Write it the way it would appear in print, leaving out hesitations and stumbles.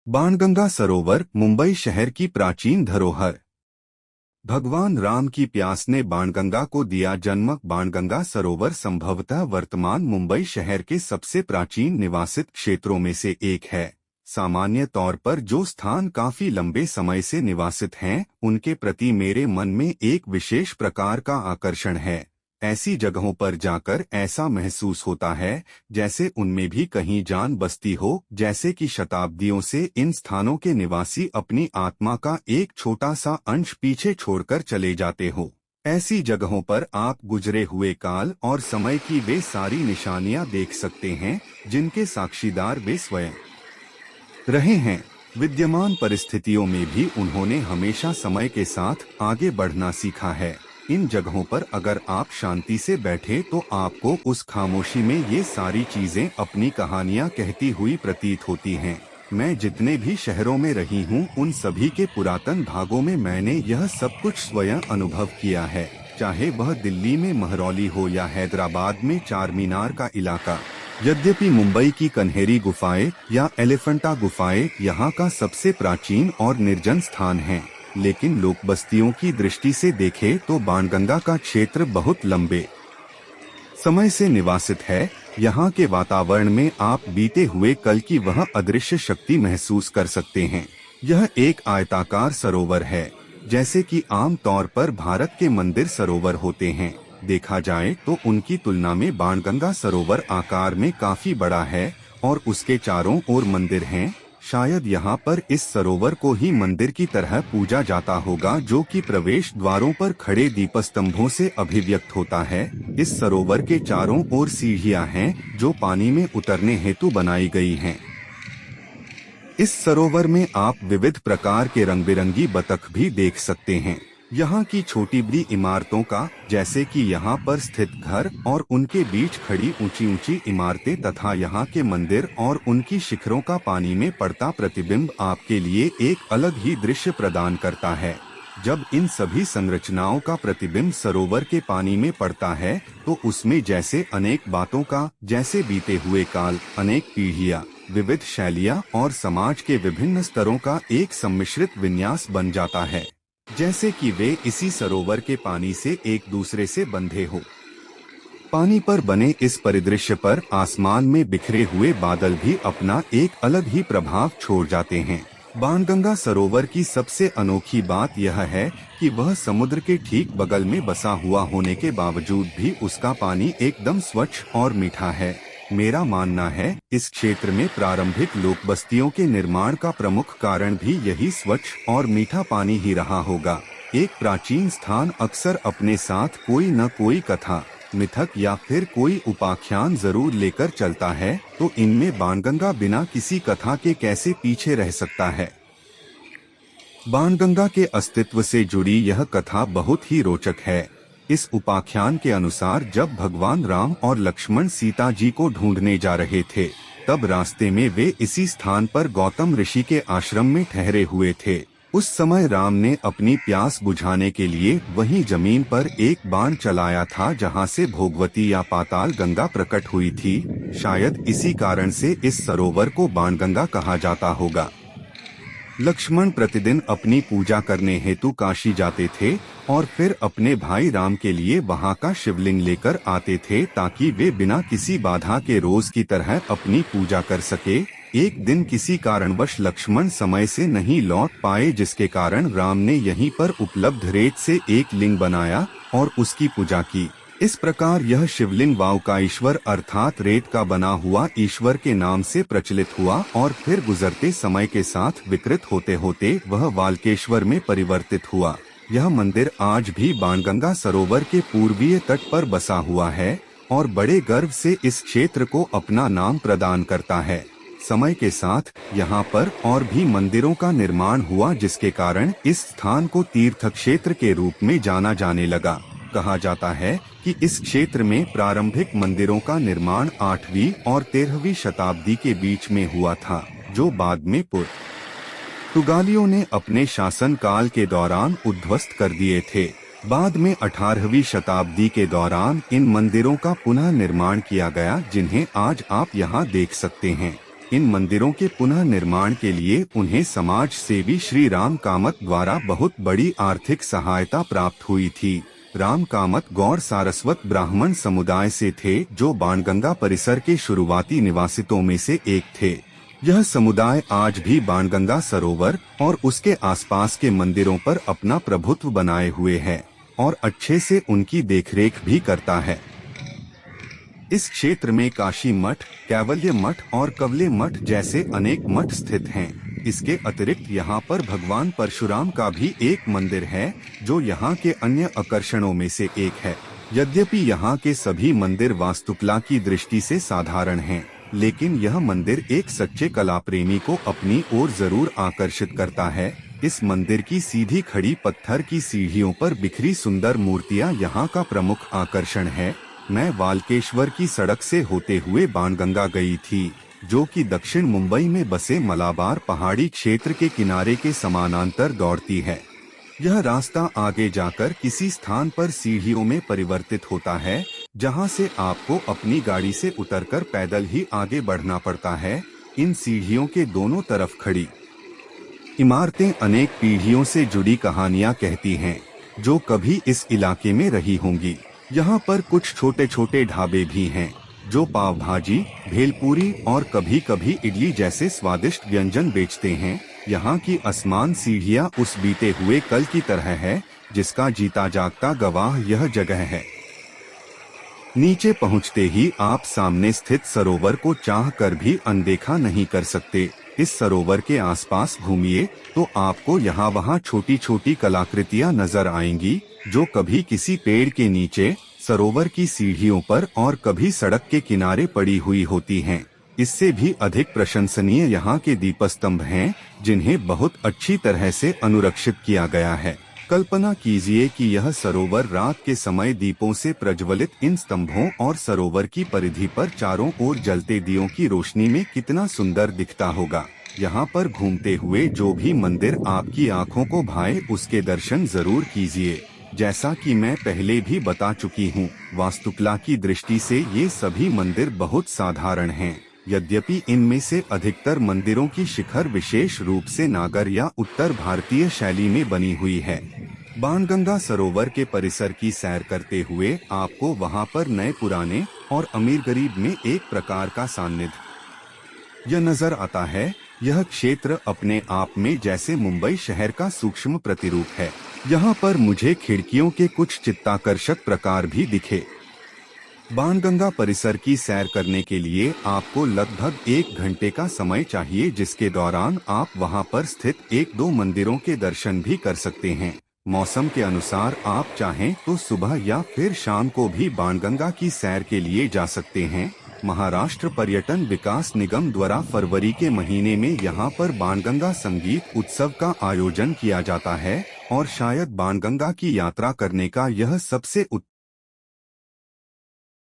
बाणगंगा सरोवर मुंबई शहर की प्राचीन धरोहर। भगवान राम की प्यास ने बाणगंगा को दिया जन्म। बाणगंगा सरोवर संभवतः वर्तमान मुंबई शहर के सबसे प्राचीन निवासित क्षेत्रों में से एक है। सामान्य तौर पर जो स्थान काफी लंबे समय से निवासित हैं, उनके प्रति मेरे मन में एक विशेष प्रकार का आकर्षण है। ऐसी जगहों पर जाकर ऐसा महसूस होता है जैसे उनमें भी कहीं जान बसती हो, जैसे कि शताब्दियों से इन स्थानों के निवासी अपनी आत्मा का एक छोटा सा अंश पीछे छोड़कर चले जाते हो। ऐसी जगहों पर आप गुजरे हुए काल और समय की वे सारी निशानियां देख सकते हैं जिनके साक्षीदार वे स्वयं रहे हैं। विद्यमान परिस्थितियों में भी उन्होंने हमेशा समय के साथ आगे बढ़ना सीखा है। इन जगहों पर अगर आप शांति से बैठे तो आपको उस खामोशी में ये सारी चीजें अपनी कहानियां कहती हुई प्रतीत होती हैं। मैं जितने भी शहरों में रही हूँ, उन सभी के पुरातन भागों में मैंने यह सब कुछ स्वयं अनुभव किया है, चाहे वह दिल्ली में महरौली हो या हैदराबाद में चार मीनार का इलाका। यद्यपि मुंबई की कन्हेरी गुफाएं या एलिफेंटा गुफाएं यहाँ का सबसे प्राचीन और निर्जन स्थान है, लेकिन लोक बस्तियों की दृष्टि से देखें तो बाणगंगा का क्षेत्र बहुत लंबे समय से निवासित है। यहाँ के वातावरण में आप बीते हुए कल की वह अदृश्य शक्ति महसूस कर सकते हैं। यह एक आयताकार सरोवर है, जैसे कि आम तौर पर भारत के मंदिर सरोवर होते हैं। देखा जाए तो उनकी तुलना में बाणगंगा सरोवर आकार में काफी बड़ा है और उसके चारों ओर मंदिर हैं। शायद यहाँ पर इस सरोवर को ही मंदिर की तरह पूजा जाता होगा, जो कि प्रवेश द्वारों पर खड़े दीपस्तंभों से अभिव्यक्त होता है। इस सरोवर के चारों ओर सीढ़ियाँ हैं जो पानी में उतरने हेतु बनाई गई हैं। इस सरोवर में आप विविध प्रकार के रंग बिरंगी बतख भी देख सकते हैं। यहाँ की छोटी बड़ी इमारतों का, जैसे कि यहाँ पर स्थित घर और उनके बीच खड़ी ऊंची ऊंची इमारतें तथा यहाँ के मंदिर और उनकी शिखरों का पानी में पड़ता प्रतिबिंब आपके लिए एक अलग ही दृश्य प्रदान करता है। जब इन सभी संरचनाओं का प्रतिबिंब सरोवर के पानी में पड़ता है तो उसमें जैसे अनेक बातों का, जैसे बीते हुए काल, अनेक पीढ़ियाँ, विविध शैलियाँ और समाज के विभिन्न स्तरों का एक सम्मिश्रित विन्यास बन जाता है, जैसे कि वे इसी सरोवर के पानी से एक दूसरे से बंधे हो। पानी पर बने इस परिदृश्य पर आसमान में बिखरे हुए बादल भी अपना एक अलग ही प्रभाव छोड़ जाते हैं। बाणगंगा सरोवर की सबसे अनोखी बात यह है कि वह समुद्र के ठीक बगल में बसा हुआ होने के बावजूद भी उसका पानी एकदम स्वच्छ और मीठा है। मेरा मानना है इस क्षेत्र में प्रारंभिक लोक बस्तियों के निर्माण का प्रमुख कारण भी यही स्वच्छ और मीठा पानी ही रहा होगा। एक प्राचीन स्थान अक्सर अपने साथ कोई न कोई कथा, मिथक या फिर कोई उपाख्यान जरूर लेकर चलता है, तो इनमें बाणगंगा बिना किसी कथा के कैसे पीछे रह सकता है। बाणगंगा के अस्तित्व से जुड़ी यह कथा बहुत ही रोचक है। इस उपाख्यान के अनुसार जब भगवान राम और लक्ष्मण सीता जी को ढूंढने जा रहे थे, तब रास्ते में वे इसी स्थान पर गौतम ऋषि के आश्रम में ठहरे हुए थे। उस समय राम ने अपनी प्यास बुझाने के लिए वहीं जमीन पर एक बाण चलाया था जहां से भोगवती या पाताल गंगा प्रकट हुई थी। शायद इसी कारण से इस सरोवर को बाणगंगा कहा जाता होगा। लक्ष्मण प्रतिदिन अपनी पूजा करने हेतु काशी जाते थे और फिर अपने भाई राम के लिए वहां का शिवलिंग लेकर आते थे, ताकि वे बिना किसी बाधा के रोज की तरह अपनी पूजा कर सके। एक दिन किसी कारणवश लक्ष्मण समय से नहीं लौट पाए, जिसके कारण राम ने यहीं पर उपलब्ध रेत से एक लिंग बनाया और उसकी पूजा की। इस प्रकार यह शिवलिंग वावकाईश्वर अर्थात रेत का बना हुआ ईश्वर के नाम से प्रचलित हुआ और फिर गुजरते समय के साथ विकृत होते होते वह वाल्केश्वर में परिवर्तित हुआ। यह मंदिर आज भी बाणगंगा सरोवर के पूर्वीय तट पर बसा हुआ है और बड़े गर्व से इस क्षेत्र को अपना नाम प्रदान करता है। समय के साथ यहाँ पर और भी मंदिरों का निर्माण हुआ, जिसके कारण इस स्थान को तीर्थ क्षेत्र के रूप में जाना जाने लगा। कहा जाता है कि इस क्षेत्र में प्रारंभिक मंदिरों का निर्माण 8वीं और 13वीं शताब्दी के बीच में हुआ था, जो बाद में पुर्तगालियों ने अपने शासन काल के दौरान उद्ध्वस्त कर दिए थे। बाद में 18वीं शताब्दी के दौरान इन मंदिरों का पुनः निर्माण किया गया, जिन्हें आज आप यहाँ देख सकते हैं। इन मंदिरों के पुनः निर्माण के लिए उन्हें समाज सेवी श्री राम कामत द्वारा बहुत बड़ी आर्थिक सहायता प्राप्त हुई थी। राम कामत गौड़ सारस्वत ब्राह्मण समुदाय से थे, जो बाणगंगा परिसर के शुरुआती निवासितों में से एक थे। यह समुदाय आज भी बाणगंगा सरोवर और उसके आसपास के मंदिरों पर अपना प्रभुत्व बनाए हुए है और अच्छे से उनकी देखरेख भी करता है। इस क्षेत्र में काशी मठ, कैवल्य मठ और कवले मठ जैसे अनेक मठ स्थित हैं। इसके अतिरिक्त यहाँ पर भगवान परशुराम का भी एक मंदिर है, जो यहाँ के अन्य आकर्षणों में से एक है। यद्यपि यहाँ के सभी मंदिर वास्तुकला की दृष्टि से साधारण हैं, लेकिन यह मंदिर एक सच्चे कला प्रेमी को अपनी ओर जरूर आकर्षित करता है। इस मंदिर की सीधी खड़ी पत्थर की सीढ़ियों पर बिखरी सुंदर मूर्तियाँ यहाँ का प्रमुख आकर्षण है। मैं वाल्केश्वर की सड़क से होते हुए बाणगंगा गई थी, जो कि दक्षिण मुंबई में बसे मलाबार पहाड़ी क्षेत्र के किनारे के समानांतर दौड़ती है। यह रास्ता आगे जाकर किसी स्थान पर सीढ़ियों में परिवर्तित होता है, जहां से आपको अपनी गाड़ी से उतरकर पैदल ही आगे बढ़ना पड़ता है। इन सीढ़ियों के दोनों तरफ खड़ी इमारतें अनेक पीढ़ियों से जुड़ी कहानियां कहती हैं, जो कभी इस इलाके में रही होंगी। यहाँ पर कुछ छोटे छोटे ढाबे भी हैं, जो पाव भाजी, भेलपूरी और कभी कभी इडली जैसे स्वादिष्ट व्यंजन बेचते हैं। यहाँ की आसमान सीढ़ियाँ उस बीते हुए कल की तरह है, जिसका जीता जागता गवाह यह जगह है। नीचे पहुँचते ही आप सामने स्थित सरोवर को चाह कर भी अनदेखा नहीं कर सकते। इस सरोवर के आसपास घूमिए तो आपको यहाँ वहाँ छोटी छोटी कलाकृतियाँ नजर आएंगी, जो कभी किसी पेड़ के नीचे, सरोवर की सीढ़ियों पर और कभी सड़क के किनारे पड़ी हुई होती हैं। इससे भी अधिक प्रशंसनीय यहाँ के दीपस्तंभ हैं, जिन्हें बहुत अच्छी तरह से अनुरक्षित किया गया है। कल्पना कीजिए कि यह सरोवर रात के समय दीपों से प्रज्वलित इन स्तंभों और सरोवर की परिधि पर चारों ओर जलते दियों की रोशनी में कितना सुंदर दिखता होगा। यहाँ पर घूमते हुए जो भी मंदिर आपकी आंखों को भाए, उसके दर्शन जरूर कीजिए। जैसा कि मैं पहले भी बता चुकी हूँ, वास्तुकला की दृष्टि से ये सभी मंदिर बहुत साधारण हैं। यद्यपि इनमें से अधिकतर मंदिरों की शिखर विशेष रूप से नागर या उत्तर भारतीय शैली में बनी हुई है। बाणगंगा सरोवर के परिसर की सैर करते हुए आपको वहां पर नए पुराने और अमीर गरीब में एक प्रकार का सान्निध्य यह नजर आता है। यह क्षेत्र अपने आप में जैसे मुंबई शहर का सूक्ष्म प्रतिरूप है। यहाँ पर मुझे खिड़कियों के कुछ चित्ताकर्षक प्रकार भी दिखे। बाणगंगा परिसर की सैर करने के लिए आपको लगभग 1 घंटे का समय चाहिए, जिसके दौरान आप वहां पर स्थित 1-2 मंदिरों के दर्शन भी कर सकते हैं। मौसम के अनुसार आप चाहें तो सुबह या फिर शाम को भी बाणगंगा की सैर के लिए जा सकते हैं। महाराष्ट्र पर्यटन विकास निगम द्वारा फरवरी के महीने में यहाँ पर बाणगंगा संगीत उत्सव का आयोजन किया जाता है और शायद बाणगंगा की यात्रा करने का यह सबसे उत्तम